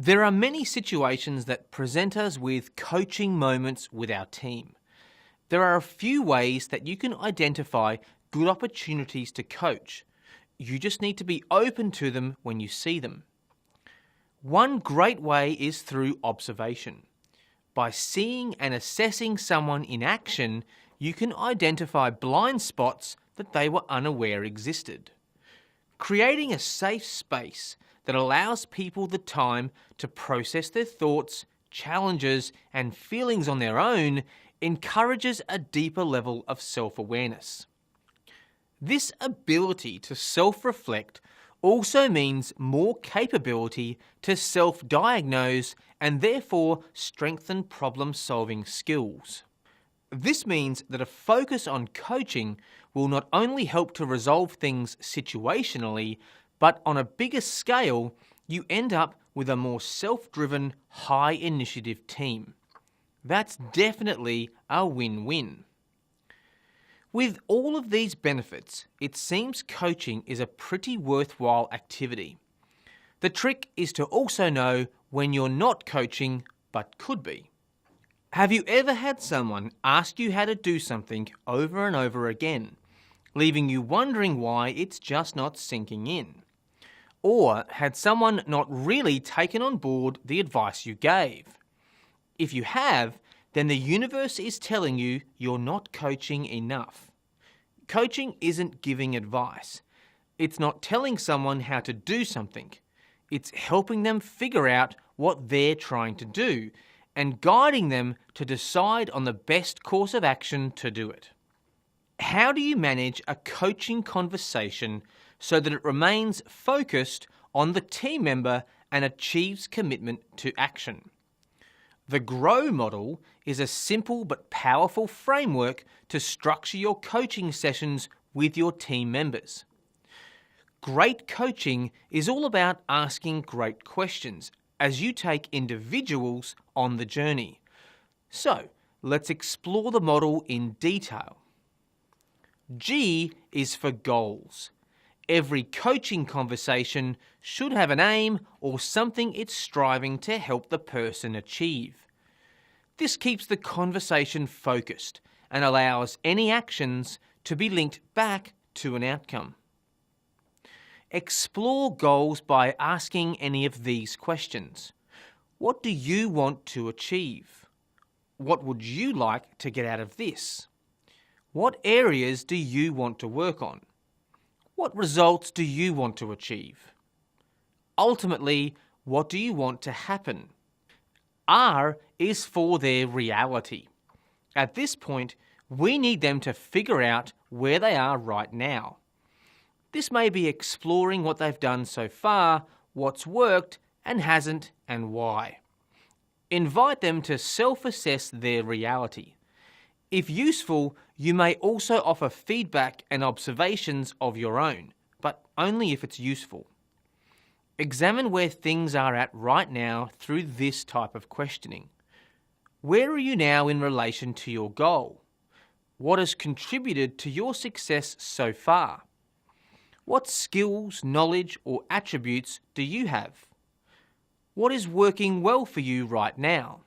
There are many situations that present us with coaching moments with our team. There are a few ways that you can identify good opportunities to coach. You just need to be open to them when you see them. One great way is through observation. By seeing and assessing someone in action, you can identify blind spots that they were unaware existed. Creating a safe space that allows people the time to process their thoughts, challenges, and feelings on their own encourages a deeper level of self-awareness. This ability to self-reflect also means more capability to self-diagnose and therefore strengthen problem-solving skills. This means that a focus on coaching will not only help to resolve things situationally, but on a bigger scale, you end up with a more self-driven, high-initiative team. That's definitely a win-win. With all of these benefits, it seems coaching is a pretty worthwhile activity. The trick is to also know when you're not coaching, but could be. Have you ever had someone ask you how to do something over and over again, leaving you wondering why it's just not sinking in? Or had someone not really taken on board the advice you gave? If you have, then the universe is telling you you're not coaching enough. Coaching isn't giving advice. It's not telling someone how to do something. It's helping them figure out what they're trying to do and guiding them to decide on the best course of action to do it. How do you manage a coaching conversation so that it remains focused on the team member and achieves commitment to action? The GROW model is a simple but powerful framework to structure your coaching sessions with your team members. Great coaching is all about asking great questions as you take individuals on the journey. So, let's explore the model in detail. G is for goals. Every coaching conversation should have an aim or something it's striving to help the person achieve. This keeps the conversation focused and allows any actions to be linked back to an outcome. Explore goals by asking any of these questions. What do you want to achieve? What would you like to get out of this? What areas do you want to work on? What results do you want to achieve? Ultimately, what do you want to happen? R is for their reality. At this point, we need them to figure out where they are right now. This may be exploring what they've done so far, what's worked and hasn't, and why. Invite them to self-assess their reality. If useful, you may also offer feedback and observations of your own, but only if it's useful. Examine where things are at right now through this type of questioning. Where are you now in relation to your goal? What has contributed to your success so far? What skills, knowledge, or attributes do you have? What is working well for you right now?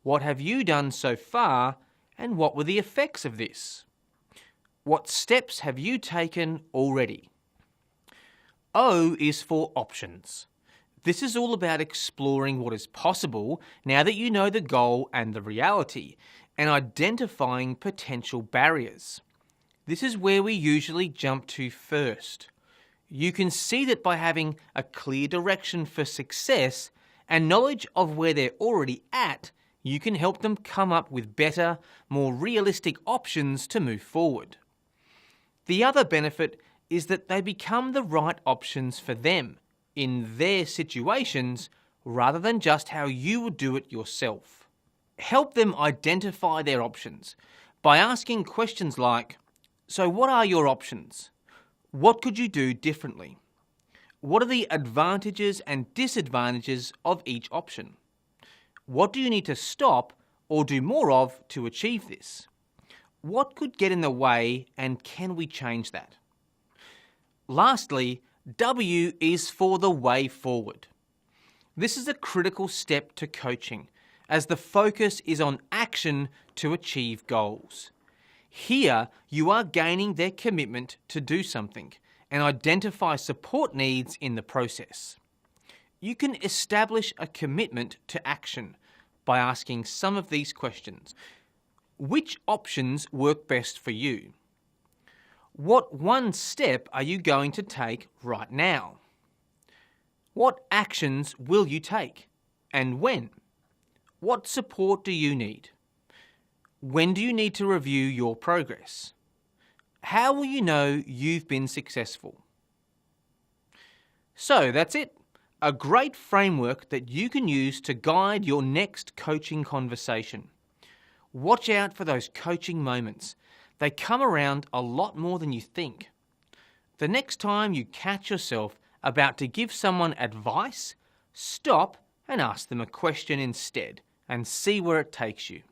What have you done so far, and what were the effects of this? What steps have you taken already? O is for options. This is all about exploring what is possible now that you know the goal and the reality, and identifying potential barriers. This is where we usually jump to first. You can see that by having a clear direction for success and knowledge of where they're already at, you can help them come up with better, more realistic options to move forward. The other benefit is that they become the right options for them in their situations rather than just how you would do it yourself. Help them identify their options by asking questions like, so what are your options? What could you do differently? What are the advantages and disadvantages of each option? What do you need to stop or do more of to achieve this? What could get in the way and can we change that? Lastly, W is for the way forward. This is a critical step to coaching, as the focus is on action to achieve goals. Here, you are gaining their commitment to do something and identify support needs in the process. You can establish a commitment to action by asking some of these questions. Which options work best for you? What one step are you going to take right now? What actions will you take, and when? What support do you need? When do you need to review your progress? How will you know you've been successful? So that's it. A great framework that you can use to guide your next coaching conversation. Watch out for those coaching moments. They come around a lot more than you think. The next time you catch yourself about to give someone advice, stop and ask them a question instead and see where it takes you.